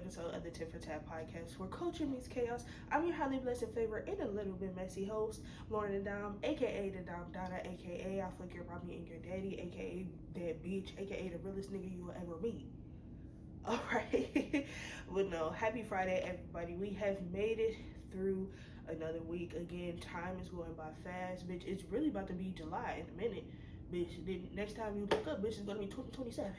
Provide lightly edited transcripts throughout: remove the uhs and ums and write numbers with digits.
episode of the Tip for Tat podcast, where culture meets chaos. I'm your highly blessed favorite and a little bit messy host, Lauren the Dom, aka the Dom Donna, aka I flick your mommy and your daddy, aka that bitch, aka the realest nigga you will ever meet. Alright, but no, happy Friday, everybody. We have made it through another week. Again, time is going by fast, bitch. It's really about to be July in a minute, bitch. Then next time you look up, bitch, it's gonna be 2027,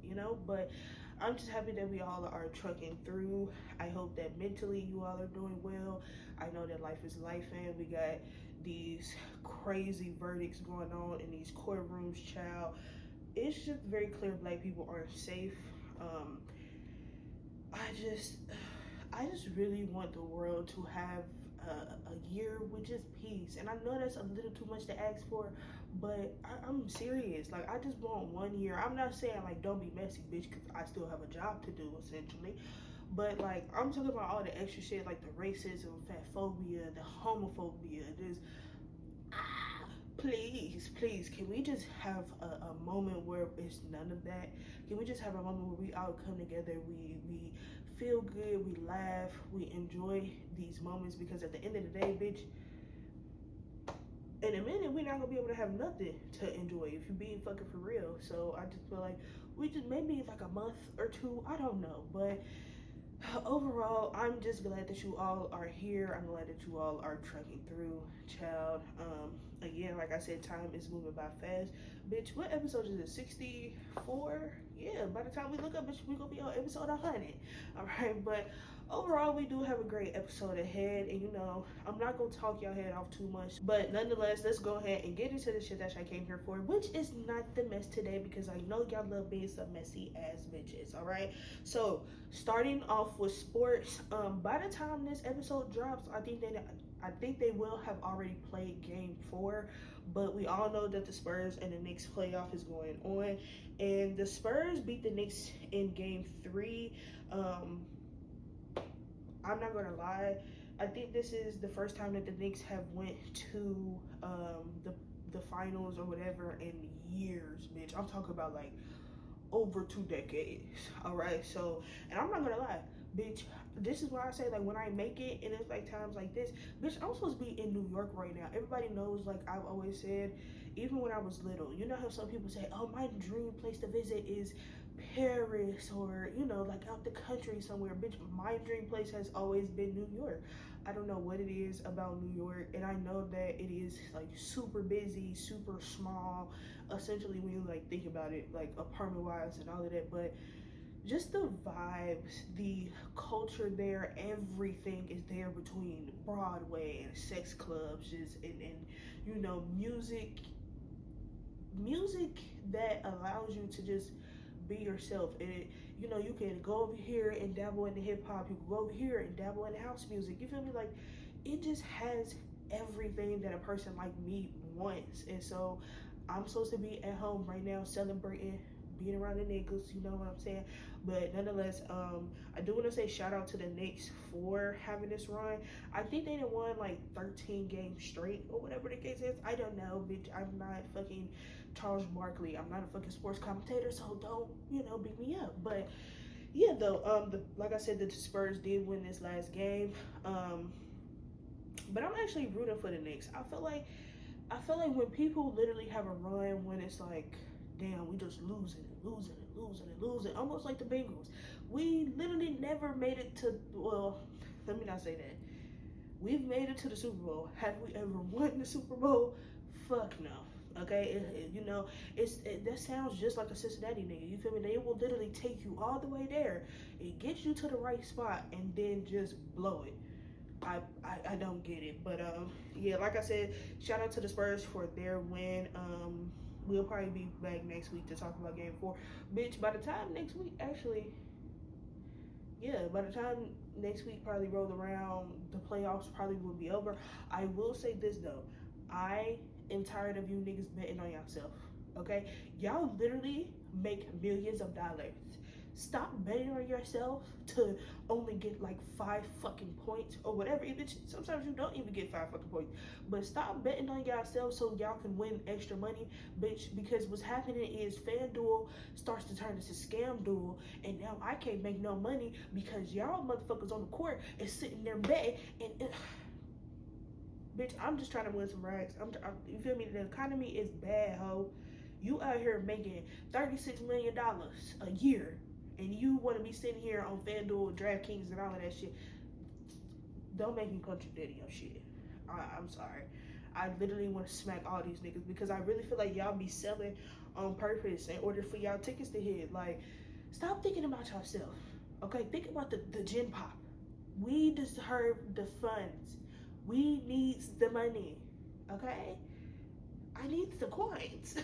you know? But I'm just happy that we all are trucking through. I hope that mentally you all are doing well. I know that life is life, and we got these crazy verdicts going on in these courtrooms, child. It's just very clear black people aren't safe. I just really want the world to have a year with just peace. And I know that's a little too much to ask for, but I'm serious. Like, I just want 1 year. I'm not saying, like, don't be messy, bitch, because I still have a job to do, essentially. But, like, I'm talking about all the extra shit, like the racism, fatphobia, the homophobia, this. Please, can we just have a moment where it's none of that? Can we just have a moment where we all come together, we feel good, we laugh, we enjoy these moments? Because at the end of the day, bitch, in a minute, we're not gonna be able to have nothing to enjoy if you're being fucking for real. So I just feel like we just maybe like a month or two, I don't know. But overall, I'm just glad that you all are here. I'm glad that you all are trekking through, child. Again, like I said, time is moving by fast. Bitch, what episode is it? 64? Yeah, by the time we look up, bitch, we're gonna be on episode 100. Alright, but overall, we do have a great episode ahead. And you know, I'm not gonna talk y'all head off too much, but nonetheless, let's go ahead and get into the shit that I came here for, which is not the mess today, because I know y'all love being some messy ass bitches. Alright, so starting off with sports, by the time this episode drops, I think they will have already played game 4, but we all know that the Spurs and the Knicks playoff is going on, and the Spurs beat the Knicks in game 3. I'm not gonna lie, I think this is the first time that the Knicks have went to the finals or whatever in years, bitch. I'm talking about like over 2 decades. Alright, so, and I'm not gonna lie, bitch, this is why I say, like, when I make it and it's like times like this, bitch, I'm supposed to be in New York right now. Everybody knows, like I've always said, even when I was little, you know how some people say, oh, my dream place to visit is Paris, or, you know, like out the country somewhere. Bitch, my dream place has always been New York. I don't know what it is about New York, and I know that it is like super busy, super small, essentially, when you like think about it, like apartment wise and all of that. But just the vibes, the culture there, everything is there between Broadway and sex clubs, just and you know, music that allows you to just be yourself. And it, you know, you can go over here and dabble in the hip-hop, you can go over here and dabble in the house music, you feel me? Like, it just has everything that a person like me wants. And so I'm supposed to be at home right now celebrating being around the niggas, you know what I'm saying? But nonetheless, I do want to say shout out to the Knicks for having this run. I think they done won like 13 games straight or whatever the case is. I don't know, bitch. I'm not fucking Charles Barkley. I'm not a fucking sports commentator, so don't, you know, beat me up. But yeah, though, like I said, the Spurs did win this last game. But I'm actually rooting for the Knicks. I feel like when people literally have a run when it's like, damn, we just losing, almost like the Bengals. We literally never made it to, well, let me not say that. We've made it to the Super Bowl. Have we ever won the Super Bowl? Fuck no. Okay, you know, that sounds just like a Cincinnati nigga. You feel me? They will literally take you all the way there and get you to the right spot and then just blow it. I don't get it. But yeah, like I said, shout out to the Spurs for their win. We'll probably be back next week to talk about game 4. Bitch, by the time next week probably roll around, the playoffs probably will be over. I will say this though, I am tired of you niggas betting on yourself. Okay, y'all literally make millions of dollars Stop betting on yourself to only get like 5 fucking points or whatever. Even sometimes you don't even get 5 fucking points. But stop betting on yourself so y'all can win extra money, bitch. Because what's happening is FanDuel starts to turn into scam duel, and now I can't make no money because y'all motherfuckers on the court is sitting there betting and bitch, I'm just trying to win some racks. You feel me? The economy is bad, ho. You out here making $36 million a year, and you want to be sitting here on FanDuel, DraftKings, and all of that shit. Don't make me contradict your shit. I'm sorry. I literally want to smack all these niggas because I really feel like y'all be selling on purpose in order for y'all tickets to hit. Like, stop thinking about yourself. Okay, think about the Gen Pop. We deserve the funds. We need the money. Okay? I need the coins.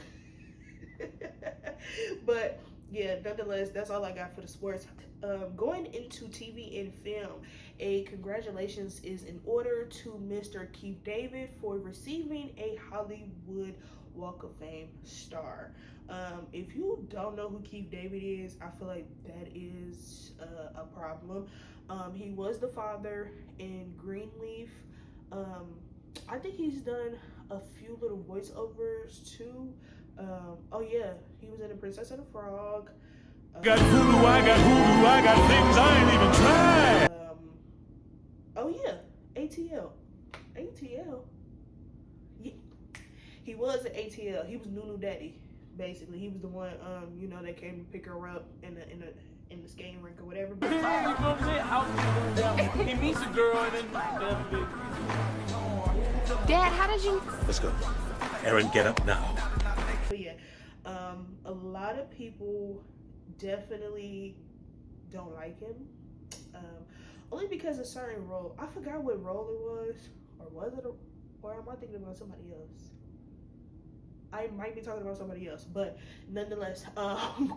But yeah, nonetheless, that's all I got for the sports. Going into TV and film, a congratulations is in order to Mr. Keith David for receiving a Hollywood Walk of Fame star. If you don't know who Keith David is, I feel like that is a problem. He was the father in Greenleaf. I think he's done a few little voiceovers too. Oh yeah, he was in The Princess and the Frog. Got voodoo, I got things I ain't even tried. Oh yeah, ATL. Yeah. He was at ATL. He was Nunu Daddy, basically. He was the one, that came to pick her up in the skating rink or whatever. He meets a girl and then Dad, how did you? Let's go. Aaron, get up now. But yeah, a lot of people definitely don't like him. Only because a certain role. I forgot what role it was, or was it, or am I thinking about somebody else? I might be talking about somebody else, but nonetheless,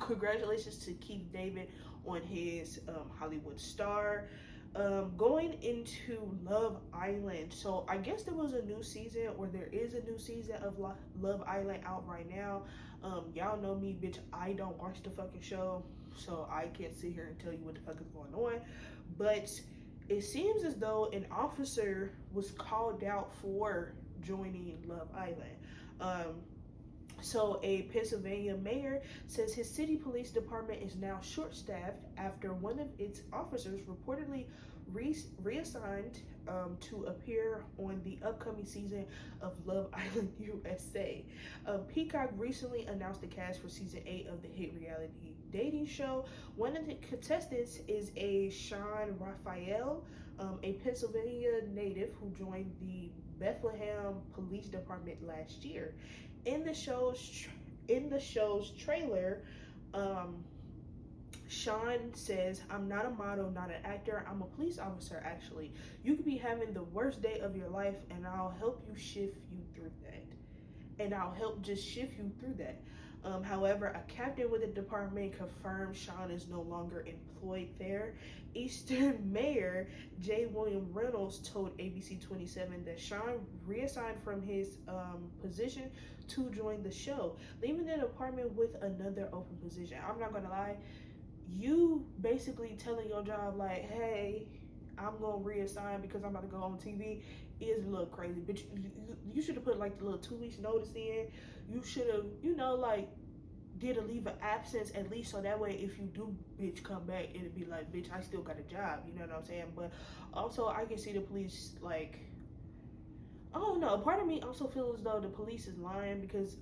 congratulations to Keith David on his Hollywood star. Going into Love Island, so I guess there was a new season, or there is a new season of Love Island out right now. Y'all know me, bitch, I don't watch the fucking show, so I can't sit here and tell you what the fuck is going on, but it seems as though an officer was called out for joining Love Island. So a Pennsylvania mayor says his city police department is now short-staffed after one of its officers reportedly reassigned to appear on the upcoming season of Love Island USA. Peacock recently announced the cast for season 8 of the hit reality dating show. One of the contestants is a Sean Raphael, a Pennsylvania native who joined the Bethlehem Police Department last year. In the show's trailer, Sean says, "I'm not a model, not an actor. I'm a police officer, actually. You could be having the worst day of your life, and I'll help you shift you through that. And I'll help just shift you through that." However, a captain with the department confirmed Sean is no longer employed there. Eastern Mayor J. William Reynolds told ABC 27 that Sean reassigned from his position to join the show, leaving the department with another open position. I'm not gonna lie, you basically telling your job like, hey, I'm gonna reassign because I'm about to go on TV is a little crazy. But you should have put like the little 2 weeks notice in. You should have, did a leave of absence at least, so that way if you do bitch come back, it'd be like, bitch, I still got a job. You know what I'm saying? But also I can see the police like, I don't know. Part of me also feels as though the police is lying, because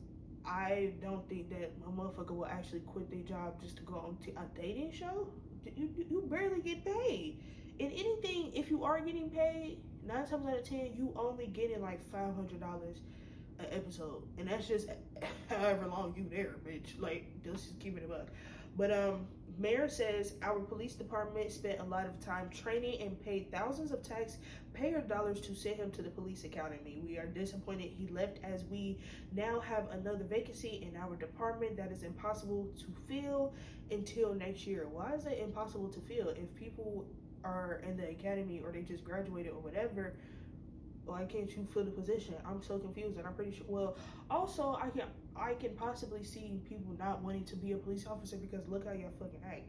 I don't think that a motherfucker will actually quit their job just to go on a dating show. You barely get paid. And anything, if you are getting paid, 9 times out of 10, you only getting like $500 an episode, and that's just however long you there, bitch. Like, let's just keep it a buck. But mayor says our police department spent a lot of time training and paid thousands of taxpayer dollars to send him to the police academy. We are disappointed he left, as we now have another vacancy in our department that is impossible to fill until next year. Why is it impossible to fill? If people are in the academy or they just graduated or whatever, why can't you fill the position? I'm so confused, and I'm pretty sure. Well, also I can possibly see people not wanting to be a police officer because look how y'all fucking act.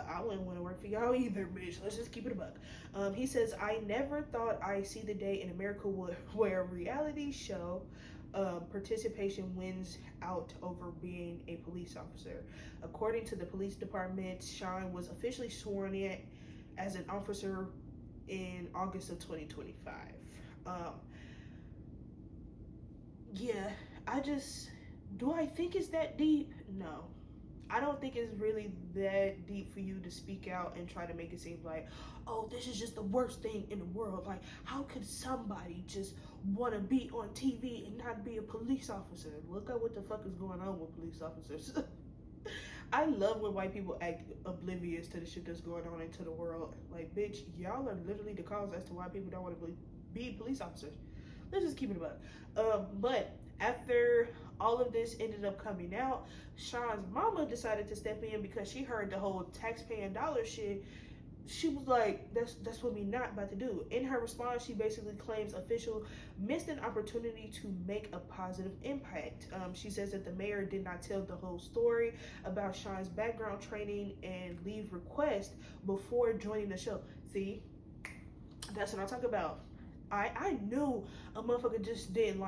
I wouldn't want to work for y'all either, bitch. Let's just keep it a buck. He says, I never thought I'd see the day in America where reality show participation wins out over being a police officer. According to the police department, Sean was officially sworn in as an officer in August of 2025. Yeah, do I think it's that deep? No. I don't think it's really that deep for you to speak out and try to make it seem like, oh, this is just the worst thing in the world. Like, how could somebody just want to be on TV and not be a police officer? Look at what the fuck is going on with police officers. I love when white people act oblivious to the shit that's going on into the world. Like, bitch, y'all are literally the cause as to why people don't want to be police officers. Let's just keep it about. But after all of this ended up coming out, Sean's mama decided to step in because she heard the whole tax-paying dollar shit. She was like, that's what we not about to do. In her response, she basically claims official missed an opportunity to make a positive impact. She says that the mayor did not tell the whole story about Sean's background training and leave request before joining the show. See, that's what I talk about. I knew a motherfucker just didn't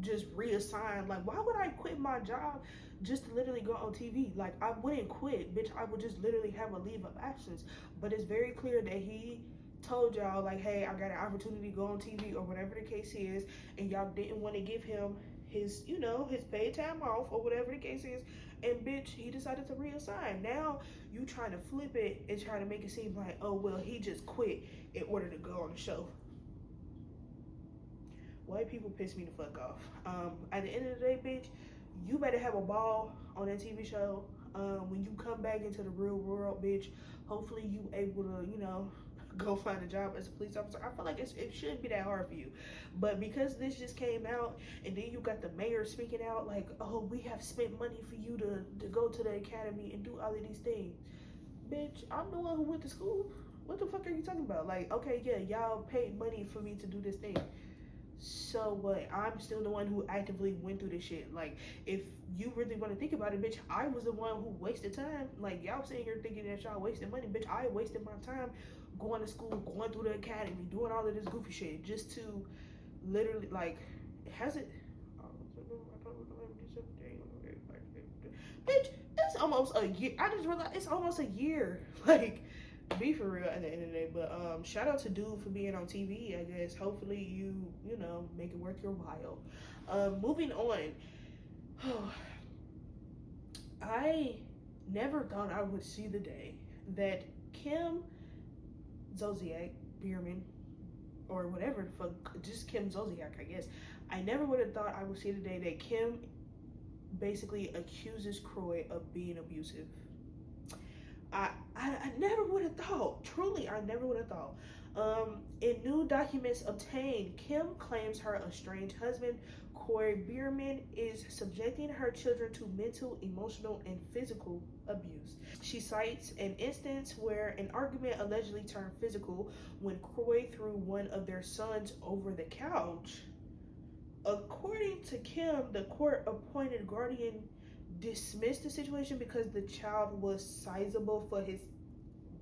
just reassign. Like, why would I quit my job just to literally go on TV? Like, I wouldn't quit, bitch. I would just literally have a leave of absence. But it's very clear that he told y'all, like, hey, I got an opportunity to go on TV or whatever the case is, and y'all didn't want to give him his, his paid time off or whatever the case is, and bitch, he decided to reassign. Now you trying to flip it and trying to make it seem like, oh, well, he just quit in order to go on the show. White people piss me the fuck off. At the end of the day, bitch, you better have a ball on that TV show. When you come back into the real world, bitch, hopefully you able to, go find a job as a police officer. I feel like it shouldn't be that hard for you. But because this just came out, and then you got the mayor speaking out like, oh, we have spent money for you to go to the academy and do all of these things. Bitch, I'm the one who went to school. What the fuck are you talking about? Like, okay, yeah, y'all paid money for me to do this thing. So what? I'm still the one who actively went through this shit. Like, if you really want to think about it, bitch, I was the one who wasted time. Like, y'all sitting here thinking that y'all wasted money, bitch. I wasted my time going to school, going through the academy, doing all of this goofy shit just to literally, like, has it? Bitch, it's almost a year. I just realized it's almost a year. Like, be for real at the end of the day. But shout out to dude for being on TV. I guess hopefully you make it worth your while. Moving on. I never thought I would see the day that Kim Zolciak Biermann, or whatever the fuck, just Kim Zolciak, I guess. I never would have thought I would see the day that Kim basically accuses Kroy of being abusive. I never would have thought. Truly, I never would have thought. In new documents obtained, Kim claims her estranged husband, Kroy Biermann, is subjecting her children to mental, emotional, and physical abuse. She cites an instance where an argument allegedly turned physical when Kroy threw one of their sons over the couch. According to Kim, the court-appointed guardian dismissed the situation because the child was sizable for his...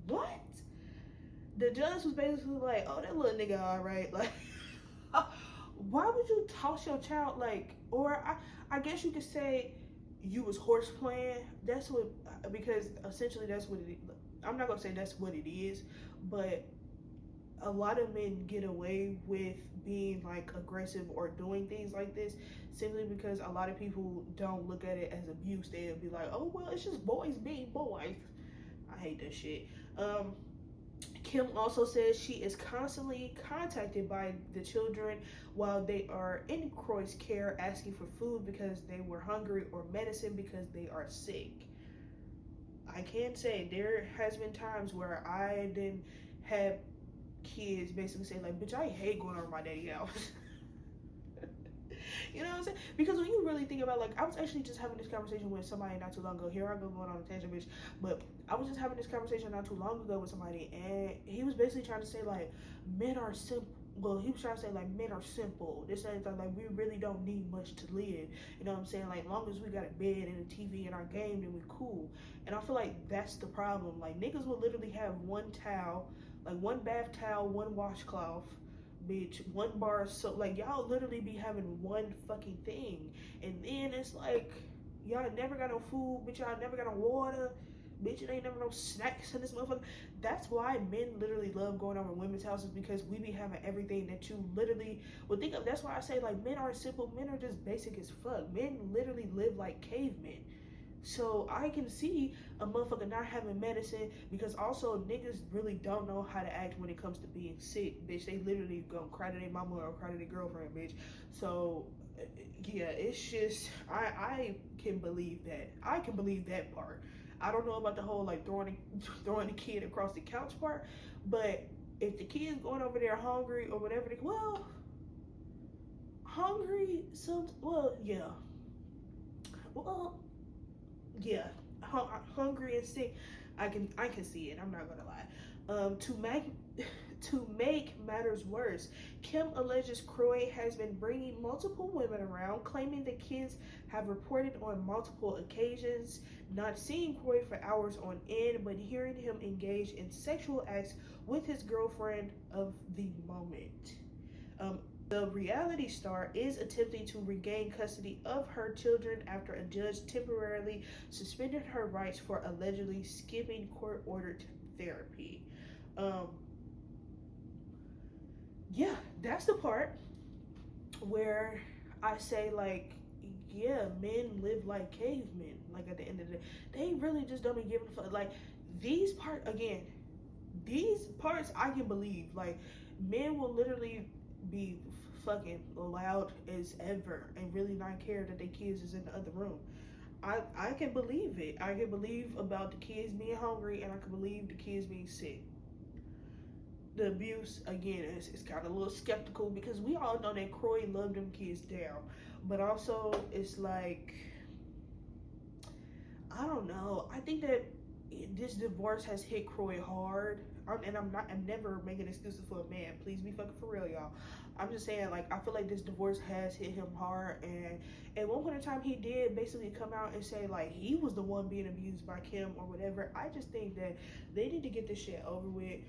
What? The judge was basically like, oh, that little nigga alright. Like, why would you toss your child, like... Or I guess you could say you was horse playing. That's what... Because essentially that's what it is. I'm not gonna say that's what it is, but a lot of men get away with being like aggressive or doing things like this simply because a lot of people don't look at it as abuse. They'll be like, oh, well, it's just boys being boys. I hate that shit. Kim also says she is constantly contacted by the children while they are in Kroy's care, asking for food because they were hungry or medicine because they are sick. I can say there has been times where I didn't have kids basically say like, bitch, I hate going over my daddy house. You know what I'm saying? Because when you really think about, like, I was actually just having this conversation with somebody not too long ago. Here I go going on a tangent, bitch. But I was just having this conversation not too long ago with somebody, and he was basically trying to say, like, men are well, he was trying to say like men are simple. This and that, like we really don't need much to live. You know what I'm saying? Like long as we got a bed and a TV and our game, then we cool. And I feel like that's the problem. Like niggas will literally have one towel, like one bath towel, one washcloth, bitch, one bar of soap. Like y'all literally be having one fucking thing, and then it's like y'all never got no food, bitch. Y'all never got no water. Bitch, it ain't never no snacks in this motherfucker. That's why men literally love going over women's houses, because we be having everything that you literally would think of. That's why I say like men aren't simple. Men are just basic as fuck. Men literally live like cavemen. So I can see a motherfucker not having medicine, because also niggas really don't know how to act when it comes to being sick, bitch. They literally gonna cry to their mama or cry to their girlfriend, bitch. So yeah, it's just I can believe that. I can believe that part. I don't know about the whole like throwing the kid across the couch part, but if the kid's going over there hungry or whatever, hungry, yeah, hungry and sick, I can see it. I'm not gonna lie. To make matters worse, Kim alleges Croy has been bringing multiple women around, claiming the kids have reported on multiple occasions not seeing Croy for hours on end, but hearing him engage in sexual acts with his girlfriend of the moment. The reality star is attempting to regain custody of her children after a judge temporarily suspended her rights for allegedly skipping court-ordered therapy. Yeah, that's the part where I say, like, yeah, men live like cavemen. Like, at the end of the day, they really just don't be giving a fuck. Like, these parts I can believe. Like, men will literally be fucking loud as ever and really not care that their kids is in the other room. I can believe it. I can believe about the kids being hungry, and I can believe the kids being sick. The abuse, again, is kind of a little skeptical, because we all know that Croy loved them kids down. But also, it's like, I don't know. I think that this divorce has hit Croy hard. I'm never making excuses for a man. Please be fucking for real, y'all. I'm just saying, like, I feel like this divorce has hit him hard. And at one point in time, he did basically come out and say, like, he was the one being abused by Kim or whatever. I just think that they need to get this shit over with.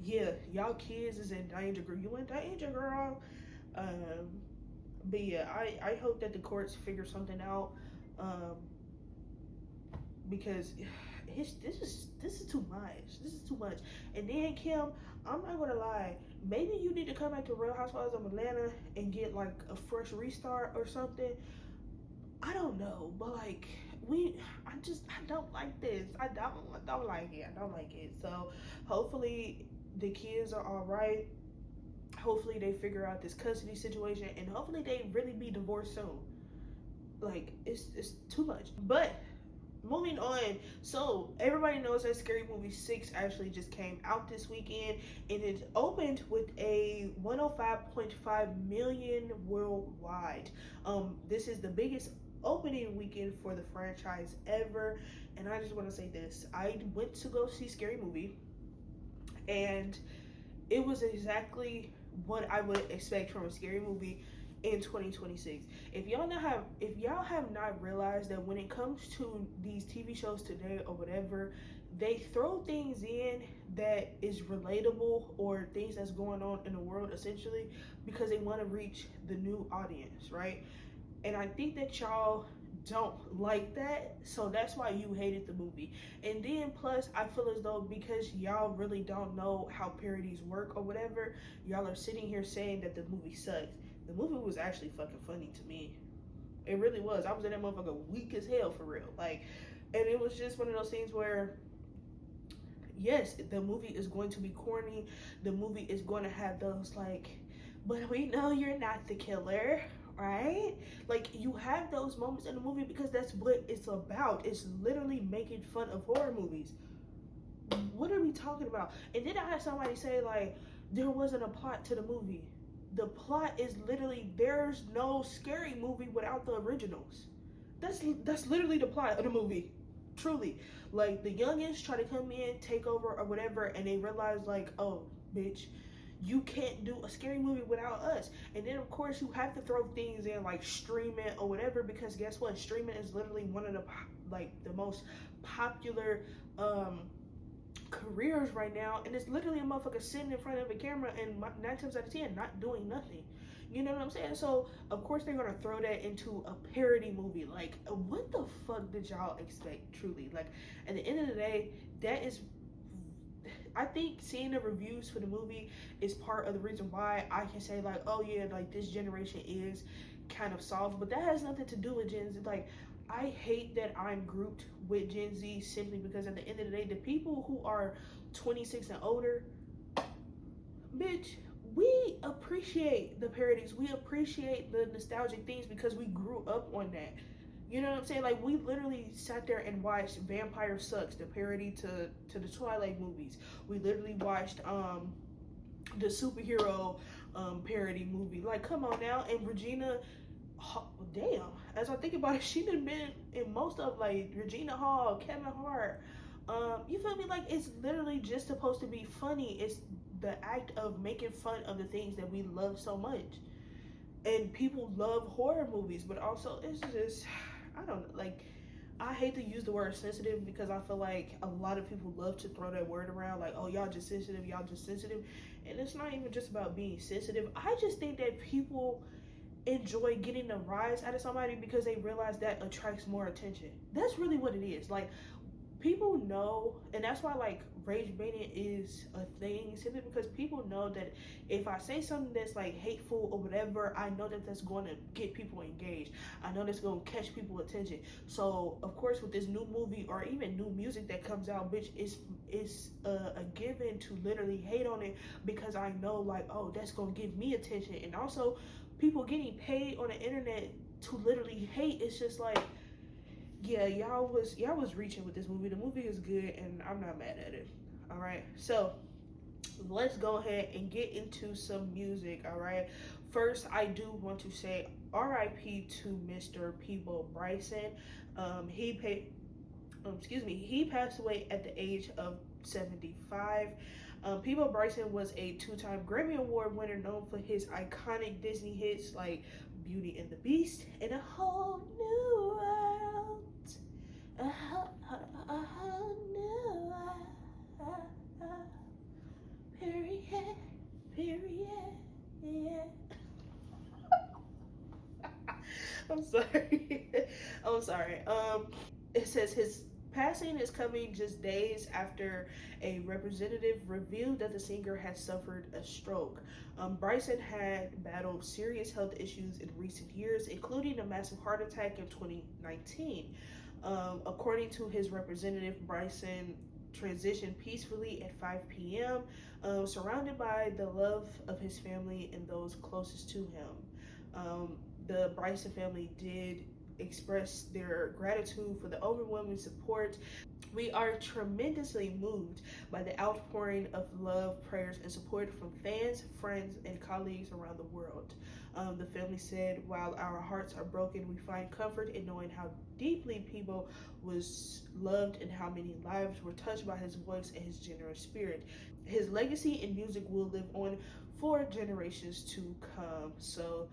Yeah, y'all kids is in danger, girl. You in danger, girl. But yeah, I hope that the courts figure something out. Because this is too much. This is too much. And then Kim, I'm not gonna lie, maybe you need to come back to Real Housewives of Atlanta and get like a fresh restart or something. I don't know, but like I don't like this. I don't like it. I don't like it. So hopefully the kids are all right. Hopefully they figure out this custody situation, and hopefully they really be divorced soon. Like it's too much. But moving on, so everybody knows that Scary Movie 6 actually just came out this weekend, and it opened with a 105.5 million worldwide. This is the biggest opening weekend for the franchise ever, and I just want to say this. I went to go see Scary Movie, and it was exactly what I would expect from a scary movie in 2026. If y'all have not realized that when it comes to these TV shows today or whatever, they throw things in that is relatable or things that's going on in the world, essentially because they want to reach the new audience, right? And I think that y'all don't like that, so that's why you hated the movie. And then plus I feel as though because y'all really don't know how parodies work or whatever, y'all are sitting here saying that the movie sucks. The movie was actually fucking funny to me. It really was. I was in that motherfucker weak as hell, for real. Like, and it was just one of those things where, yes, the movie is going to be corny. The movie is going to have those like, but we know you're not the killer, right? Like, you have those moments in the movie because that's what it's about. It's literally making fun of horror movies. What are we talking about? And then I had somebody say, like, there wasn't a plot to the movie. The plot is literally, there's no Scary Movie without the originals. That's literally the plot of the movie. Truly. Like, the youngins try to come in, take over or whatever, and they realize, like, oh, bitch. You can't do a scary movie without us. And then of course you have to throw things in like streaming or whatever, because guess what? Streaming is literally one of the most popular careers right now, and it's literally a motherfucker sitting in front of a camera and 9 times out of 10 not doing nothing. You know what I'm saying? So of course they're gonna throw that into a parody movie. Like, what the fuck did y'all expect? Truly, like, at the end of the day, that is, I think seeing the reviews for the movie is part of the reason why I can say like, oh yeah, like this generation is kind of soft, but that has nothing to do with Gen Z. Like, I hate that I'm grouped with Gen Z simply because at the end of the day, the people who are 26 and older, bitch, we appreciate the parodies, we appreciate the nostalgic things because we grew up on that. You know what I'm saying? Like, we literally sat there and watched Vampire Sucks, the parody to the Twilight movies. We literally watched the superhero parody movie. Like, come on now. And Regina, damn, as I think about it, she done been in most of, like, Regina Hall, Kevin Hart. You feel me? Like, it's literally just supposed to be funny. It's the act of making fun of the things that we love so much. And people love horror movies, but also it's just, I don't know, like, I hate to use the word sensitive because I feel like a lot of people love to throw that word around, like, oh, y'all just sensitive, y'all just sensitive. And it's not even just about being sensitive. I just think that people enjoy getting a rise out of somebody because they realize that attracts more attention. That's really what it is. Like, people know, and that's why like rage baiting is a thing, simply because people know that if I say something that's like hateful or whatever, I know that that's going to get people engaged. I know that's going to catch people attention. So of course with this new movie or even new music that comes out, bitch, it's a given to literally hate on it because I know like, oh, that's going to give me attention. And also people getting paid on the internet to literally hate, it's just like, yeah, y'all was reaching with this movie. The movie is good and I'm not mad at it. All right, so let's go ahead and get into some music. All right, first I do want to say RIP to Mr. Peabo Bryson. He passed away at the age of 75. Peabo Bryson was a 2-time Grammy Award winner known for his iconic Disney hits like Beauty and the Beast and A Whole New World. A whole new world. Period. Yeah. I'm sorry. It says his passing is coming just days after a representative revealed that the singer has suffered a stroke. Bryson had battled serious health issues in recent years, including a massive heart attack in 2019. According to his representative, Bryson transitioned peacefully at 5 p.m., surrounded by the love of his family and those closest to him. The Bryson family did express their gratitude for the overwhelming support. We are tremendously moved by the outpouring of love, prayers, and support from fans, friends, and colleagues around the world. The family said, while our hearts are broken, we find comfort in knowing how deeply Peabo was loved and how many lives were touched by his voice and his generous spirit. His legacy in music will live on for generations to come. So,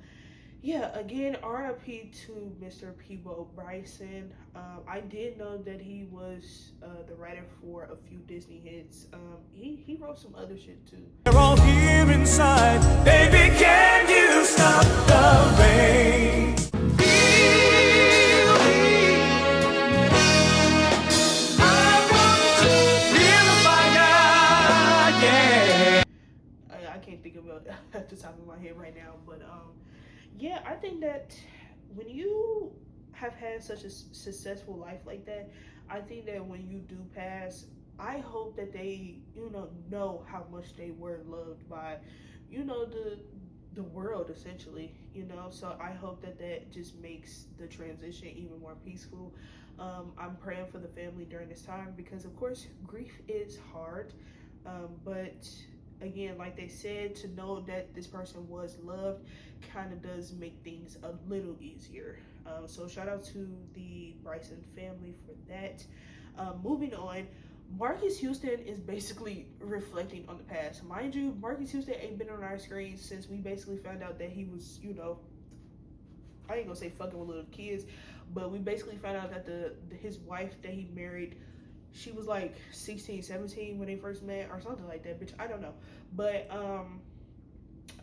yeah, again, RIP to Mr. Peabo Bryson. I did know that he was the writer for a few Disney hits. He wrote some other shit too. We're all here inside. Baby, can you stop the rain? I can't think of it at the top of my head right now, but yeah, I think that when you have had such a successful life like that, I think that when you do pass, I hope that they, know how much they were loved by, the world essentially, So I hope that that just makes the transition even more peaceful. I'm praying for the family during this time because, of course, grief is hard, but again, like they said, to know that this person was loved kind of does make things a little easier. So shout out to the Bryson family for that. Moving on, Marcus Houston is basically reflecting on the past. Mind you, Marcus Houston ain't been on our screens since we basically found out that he was, you know, I ain't gonna say fucking with little kids, but we basically found out that his wife that he married, she was like 16, 17 when they first met or something like that, bitch. I don't know. But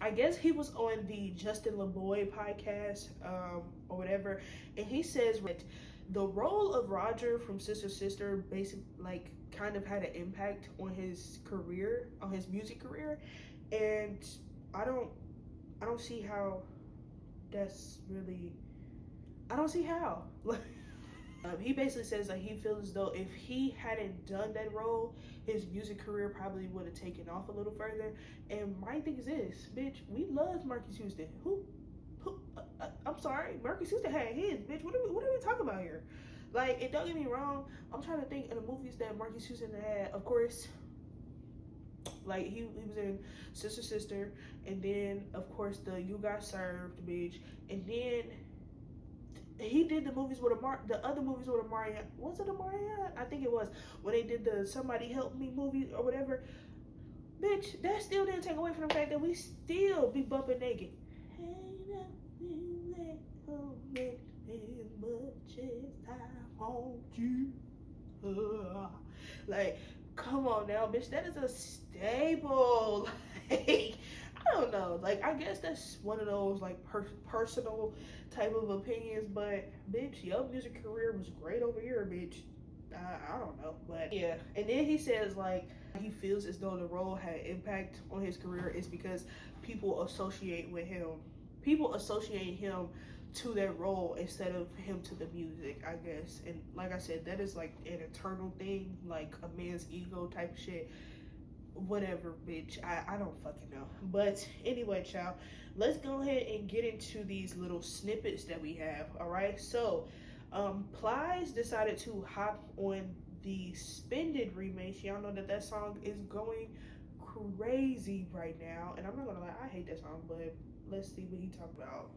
I guess he was on the Justin LeBoy podcast or whatever, and he says that the role of Roger from Sister Sister basically like kind of had an impact on his career, on his music career, and I don't see how that's really, I don't see how. He basically says that he feels as though if he hadn't done that role, his music career probably would have taken off a little further. And my thing is this, bitch, we love Marcus Houston. I'm sorry, Marcus Houston had his, bitch. What are we talking about here? Like, and don't get me wrong, I'm trying to think of the movies that Marcus Houston had. Of course, like he was in Sister Sister, and then of course the You Got Served, bitch, and then he did the movies with the other movies with Amarian. Was it Amarian? I think it was, when they did the Somebody Help Me movie or whatever. Bitch, that still didn't take away from the fact that we still be bumping naked. Like, come on now, bitch. That is a staple. Like, I don't know. Like, I guess that's one of those like personal type of opinions, but bitch, your music career was great over here, bitch. I don't know, but yeah. And then he says like he feels as though the role had impact on his career is because people associate him to that role instead of him to the music, I guess. And like I said, that is like an eternal thing, like a man's ego type shit. Whatever, bitch. I don't fucking know. But anyway, child, let's go ahead and get into these little snippets that we have. All right, so Plies decided to hop on the Spended remix. Y'all know that song is going crazy right now, and I'm not gonna lie, I hate that song, but let's see what he talking about.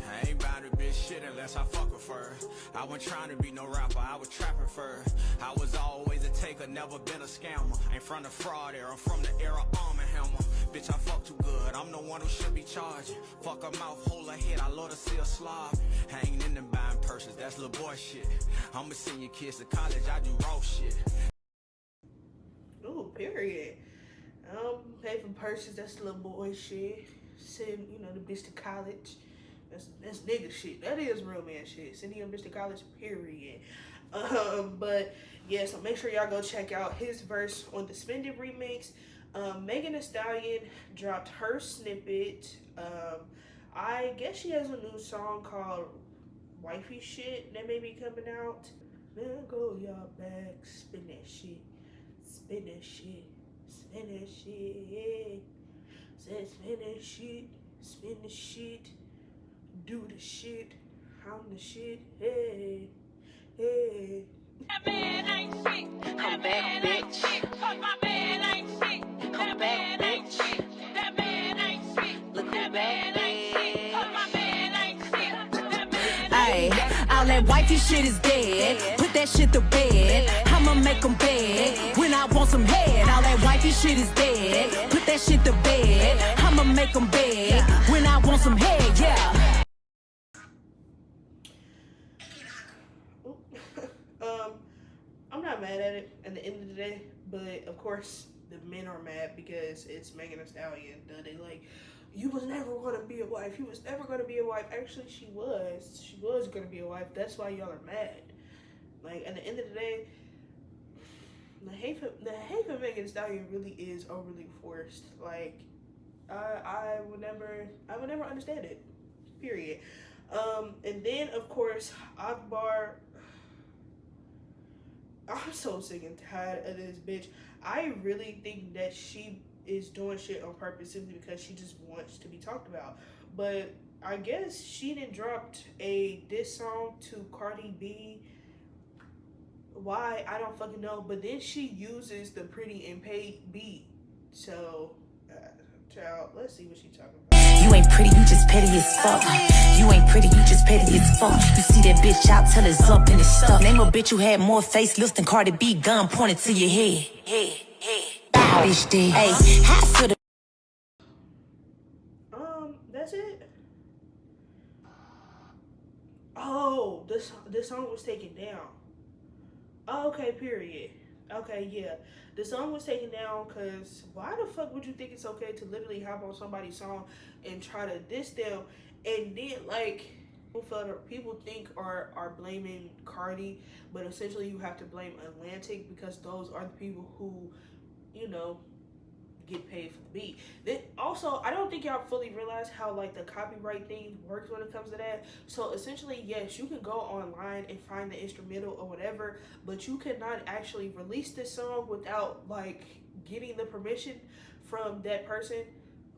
I ain't bound to bitch shit unless I fuck with her. I wasn't trying to be no rapper, I was trapping first. I was always a taker, never been a scammer. Ain't from the fraud era, I'm from the era Arm and Hammer. Bitch, I fuck too good, I'm the one who should be charging. Fuck her mouth, hold her head, I love to see her slob. Hanging in them buying purses, that's little boy shit. I'ma send your kids to college, I do raw shit. Ooh, period. Pay for purses, that's little boy shit. Send, you know, the bitch to college. That's nigga shit. That is real man shit. Sending your bitch to college, period. But yeah, so make sure y'all go check out his verse on the Spended remix. Megan Thee Stallion dropped her snippet. I guess she has a new song called Wifey Shit that may be coming out. Now go y'all back, spin that shit, spin that shit, spin that shit. Said spin that shit, spin the shit, do the shit, I'm the shit, hey, hey. That man ain't shit. Come back, bitch. Cause my man ain't shit. Come back, bitch. That man ain't shit. Look who That man back, ain't shit. Cause my man ain't shit. That man Ay, all that wifey shit is dead. Put that shit to bed. I'ma make 'em bed when I want some head. All that wifey shit is dead. Put that shit to bed. I'ma make 'em bed when I want some head, yeah. I'm not mad at it at the end of the day, but of course the men are mad because it's Megan Thee Stallion. They like, you was never gonna be a wife. You was never gonna be a wife. Actually, she was. She was gonna be a wife. That's why y'all are mad. Like, at the end of the day, the hate for Megan Thee Stallion really is overly forced. Like, I would never understand it. Period. And then of course Akbar. I'm so sick and tired of this bitch. I really think that she is doing shit on purpose simply because she just wants to be talked about. But I guess she done dropped a diss song to Cardi B. Why? I don't fucking know. But then she uses the Pretty and Paid beat. So, child, let's see what she talking about. You ain't pretty, you just petty as fuck. You ain't pretty, you just petty as fuck. You see that bitch out till it's up and it's stuck. Name a bitch who had more facelifts than Cardi B, gun pointed to your head. Bitch did. Hey, how I feel the That's it. Oh, this song was taken down. Okay, period. Okay, yeah. The song was taken down because why the fuck would you think it's okay to literally hop on somebody's song and try to diss them, and then like people think are blaming Cardi, but essentially you have to blame Atlantic because those are the people who, you know, get paid for the beat. Then also, I don't think y'all fully realize how like the copyright thing works when it comes to that. So essentially, yes, you can go online and find the instrumental or whatever, but you cannot actually release this song without like getting the permission from that person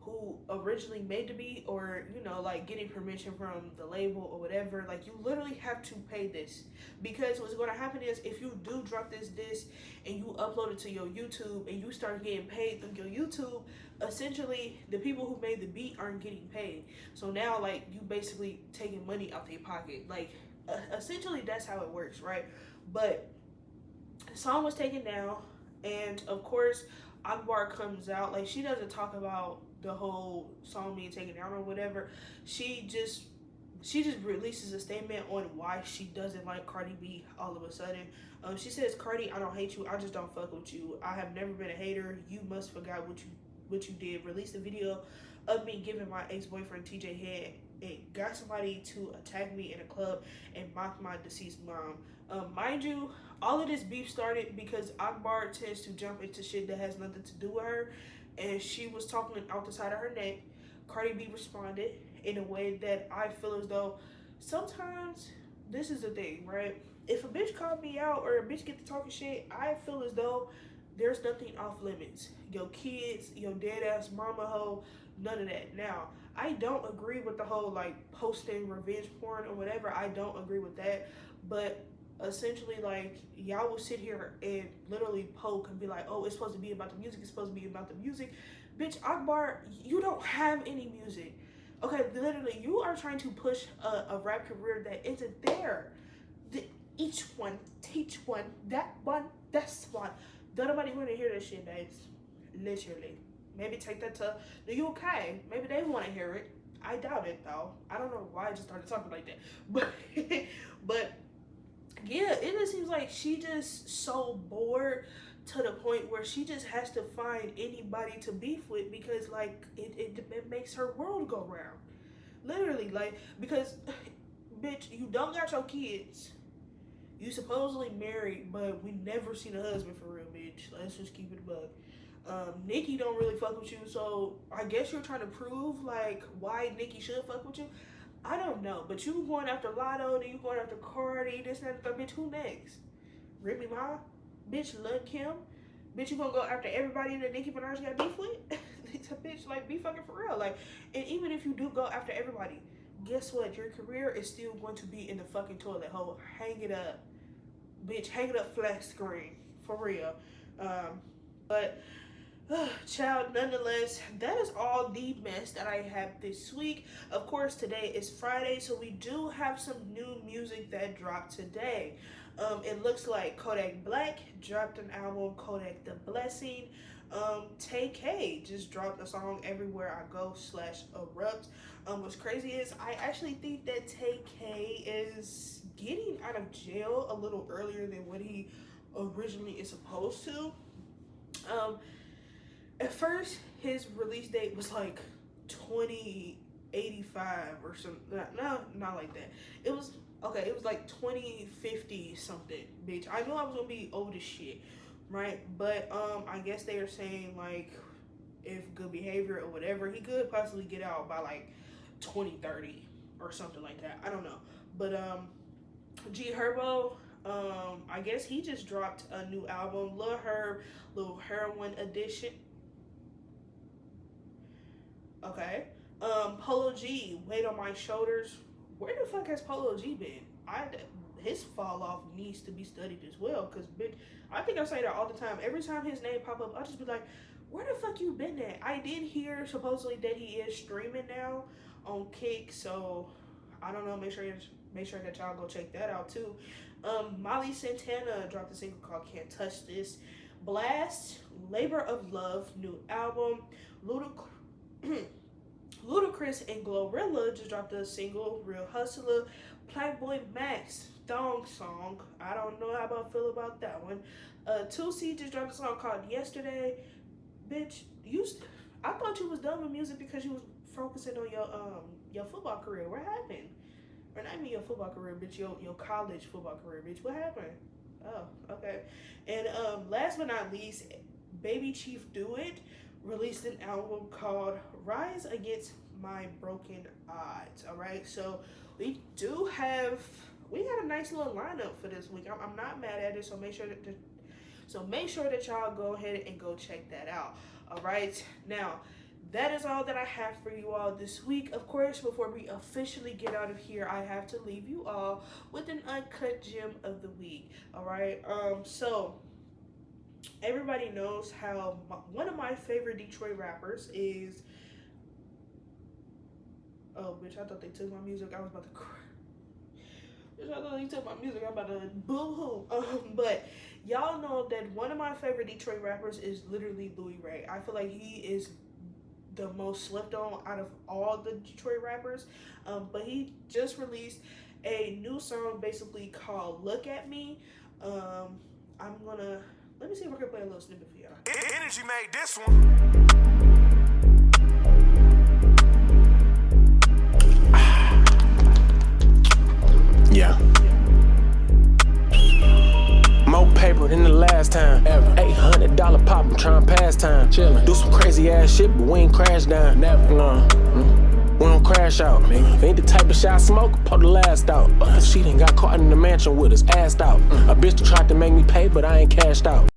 who originally made the beat, or you know, like getting permission from the label or whatever. Like you literally have to pay this, because what's going to happen is if you do drop this disc and you upload it to your YouTube and you start getting paid through your YouTube, essentially the people who made the beat aren't getting paid. So now like you basically taking money out their pocket. Like essentially that's how it works, right? But the song was taken down, and of course Akbar comes out. Like she doesn't talk about the whole song being taken down or whatever. She just releases a statement on why she doesn't like Cardi B all of a sudden. She says, "Cardi, I don't hate you, I just don't fuck with you. I have never been a hater. You must forgot what you did. Released a video of me giving my ex-boyfriend TJ head and got somebody to attack me in a club and mock my deceased mom." Mind you, all of this beef started because Akbar tends to jump into shit that has nothing to do with her, and she was talking out the side of her neck. Cardi B responded in a way that I feel as though sometimes this is the thing, right? If a bitch called me out or a bitch get to talking shit, I feel as though there's nothing off limits. Your kids, your dead ass mama hoe, none of that. Now, I don't agree with the whole like posting revenge porn or whatever. I don't agree with that, but essentially like y'all will sit here and literally poke and be like, oh, it's supposed to be about the music, it's supposed to be about the music. Bitch, Akbar, you don't have any music. Okay, literally you are trying to push a rap career that isn't there. Each one, teach one, that one, that's one. Don't nobody want to hear that shit, babes. Literally. Maybe take that to the UK. Maybe they want to hear it. I doubt it though. I don't know why I just started talking like that. But yeah, it just seems like she just so bored to the point where she just has to find anybody to beef with, because like it makes her world go round. Literally, like, because bitch, you don't got your kids. You supposedly married, but we never seen a husband for real, bitch. Let's just keep it a bug. Nikki don't really fuck with you, so I guess you're trying to prove like why Nikki should fuck with you. I don't know, but you going after Lotto, then you going after Cardi, this and that, bitch, who next? Remy Ma? Bitch, Lil Kim? Bitch, you gonna go after everybody that Nicki Minaj got beef with? Bitch, like, be fucking for real. Like, and even if you do go after everybody, guess what? Your career is still going to be in the fucking toilet hole. Hang it up. Bitch, hang it up flat screen. For real. But child, nonetheless, that is all the mess that I have this week. Of course, today is Friday, so we do have some new music that dropped today. It looks like Kodak Black dropped an album, Kodak the Blessing. Tay K just dropped a song, Everywhere I Go /Erupt. What's crazy is I actually think that Tay K is getting out of jail a little earlier than what he originally is supposed to. At first, his release date was like 2085 or something. No, not like that. It was like 2050 something, bitch. I knew I was gonna be old as shit, right? But I guess they are saying like if good behavior or whatever, he could possibly get out by like 2030 or something like that. I don't know. But G Herbo, I guess he just dropped a new album, Lil Herb, Lil Heroin Edition. Okay. Polo G, Weight on My Shoulders. Where the fuck has Polo G been? His fall off needs to be studied as well, because bitch, I think I say that all the time. Every time his name pop up, I'll just be like, where the fuck you been at? I did hear supposedly that he is streaming now on Kick, so I don't know. Make sure that y'all go check that out too. Molly Santana dropped a single called "Can't Touch This." Blast, Labor of Love, new album. Ludacris and Glorilla just dropped a single, Real Hustler. Playboy Max, Thong Song. I don't know how I feel about that one. 2C just dropped a song called Yesterday. Bitch, I thought you was done with music because you was focusing on your football career. What happened? Or not even your football career, bitch, your college football career, bitch. What happened? Oh, okay. And last but not least, Baby Chief Do It released an album called Rise Against My Broken Odds. Alright, so we got a nice little lineup for this week. I'm not mad at it, so make sure that y'all go ahead and go check that out. Alright, now that is all that I have for you all this week. Of course, before we officially get out of here, I have to leave you all with an Uncut Gem of the week. Alright, so everybody knows how one of my favorite Detroit rappers is... Oh, bitch, I thought they took my music. I was about to cry. Bitch, I thought they took my music. I'm about to boo-hoo. But y'all know that one of my favorite Detroit rappers is literally Louie Ray. I feel like he is the most slept on out of all the Detroit rappers. But he just released a new song basically called Look At Me. Let me see if I can play a little snippet for y'all. Energy made this one. Yeah. More paper than the last time. Ever. $800 pop, I'm trying to pass time. Chillin'. Do some crazy ass shit, but we ain't crash down. Never. No. We don't crash out. If ain't the type of shit I smoke, pull the last out. She done got caught in the mansion with us, assed out. A bitch tried to make me pay, but I ain't cashed out.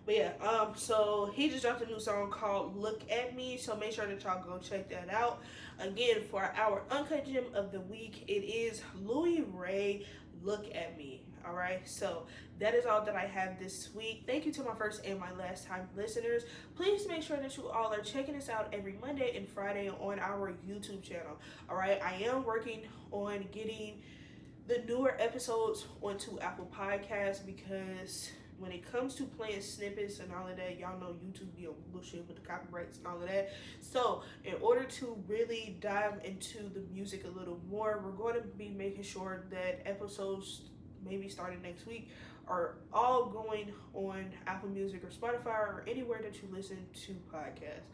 But yeah, so he just dropped a new song called Look At Me, so make sure that y'all go check that out. Again, for our Uncut Gem of the week, it is Louie Ray, Look At Me. Alright, so that is all that I have this week. Thank you to my first and my last time listeners. Please make sure that you all are checking us out every Monday and Friday on our YouTube channel. Alright, I am working on getting the newer episodes onto Apple Podcasts because when it comes to playing snippets and all of that, y'all know YouTube be on bullshit with the copyrights and all of that. So in order to really dive into the music a little more, we're going to be making sure that episodes maybe starting next week are all going on Apple Music or Spotify or anywhere that you listen to podcasts.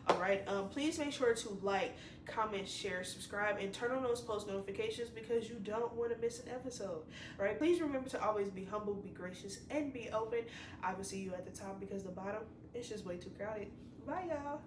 Alright, please make sure to like, comment, share, subscribe, and turn on those post notifications because you don't want to miss an episode. Alright, please remember to always be humble, be gracious, and be open. I will see you at the top because the bottom is just way too crowded. Bye, y'all.